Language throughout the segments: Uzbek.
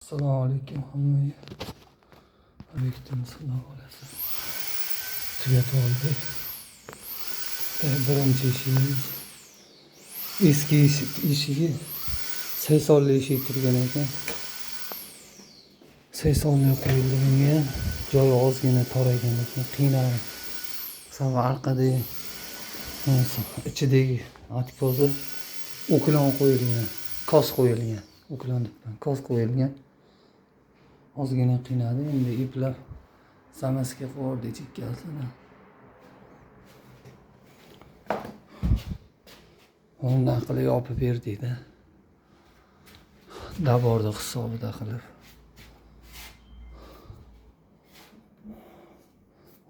Assalomu alaykum hammaga. Alaykum assalom alaykum. Tugatib oldik. Birinchi ishimiz eski eshigi saysolli eshik turgan ekan. Saysolni qo'yildi bunga. Joyi ozgina tor ekan lekin qiynalib. Sababi orqadagi ichidagi atkozi uklon qo'yilgan, kos qo'yilgan. Uklon debman, kos qo'yilgan. Ozgina qiynadi, endi iplar zamasga qo'ydik chekkasini. Undan qilib yopib berdikda. Daborni hisobida qilib.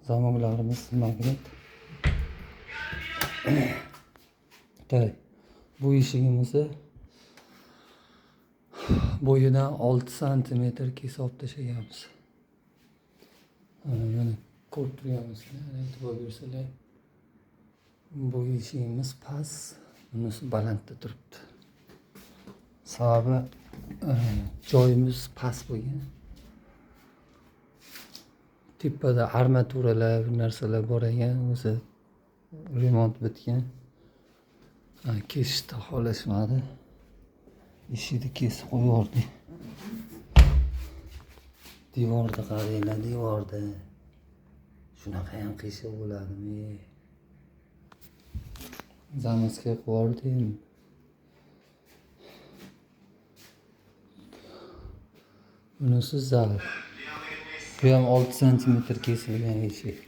Zamoklarimiz magnit. Bu eshigimizni bo'yidan 6 santimetr kesib tashlaganmiz. Mana ko'rib turgansizlar, e'tibor bersalar. Bu eshigimiz past, bunisi balandda turibdi. Sababi joyimiz past bo'lgan. Tepada armaturalar, bir narsalar bor ekan, o'zi remont bitgan. Kesishni xohlashmadi. Eshikni kesib qo'ydik. Devorda qaranglar, devorda. Shunaqa ham qiyshiq bo'ladimi? Zamasga qo'ydik. Bunisi zal. Bu ham 6 santimetr kesilgan eshik.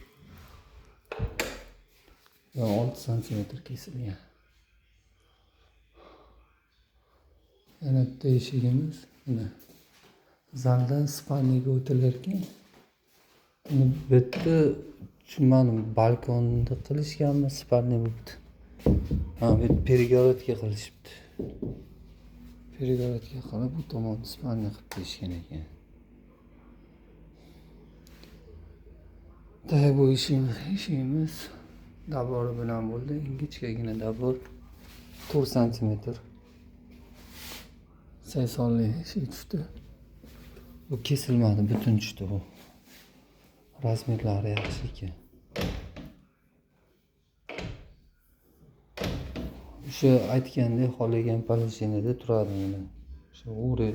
Bu 6 santimetr kesilgan. Yana bitta eshigimiz. Mana zaldan spalniga o'tilarkan. Uni bitta tushunmadim, balkonda qilishganmi, spalni bo'libdi. Bu перегородка qilishibdi. Перегородка qilib, bu tomon spalni qilib berishgan ekan. Bu ishimiz dabori bilan bo'ldi. Ingichkagina dabor 4 santimetr. Saysolli eshik tushdi. Bu kesilmadi, butun tushdi bu. Razmerlari yaxshi ekan. O'sha aytgandek xohlagan poложениеda turadi mana. O'sha o'ri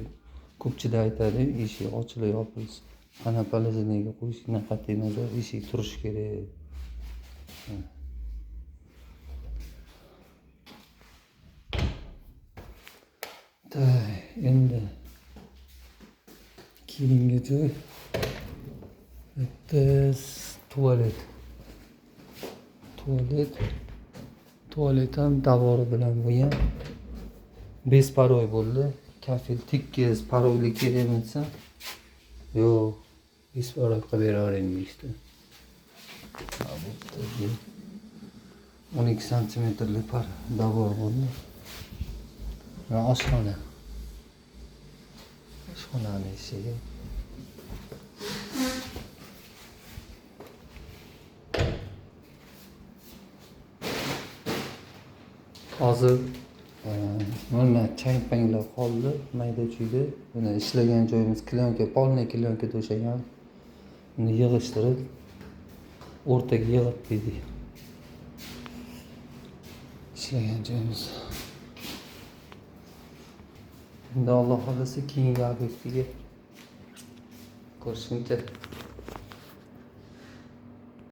ko'pchilik aytadi, eshik ochilib yopilsa, qana poложениеga qo'yishdan qat'iy nazar eshik turishi kerak. Endi keyingi joy bitta tualet. Tualet ham davori bilan bo'lgan. Besparoy bo'ldi. Kafel tekis paroyli kerakmi desam, yo'q, besparoy qilib beravering deyishdi. 12 santimetrlik davor bo'ldi. Va oshxona. Oshxonani eshigi. Hozir mana chang-panglar qoldi, mayda-chuyda. Buni ishlagan joyimiz klyanka, polniy klyanka to'shagan. Uni yig'ishtirib o'rtaga yig'ib berdik. Ishlagan joyimiz. Endi Alloh xolasa keyingi obyektiga ko'rishguncha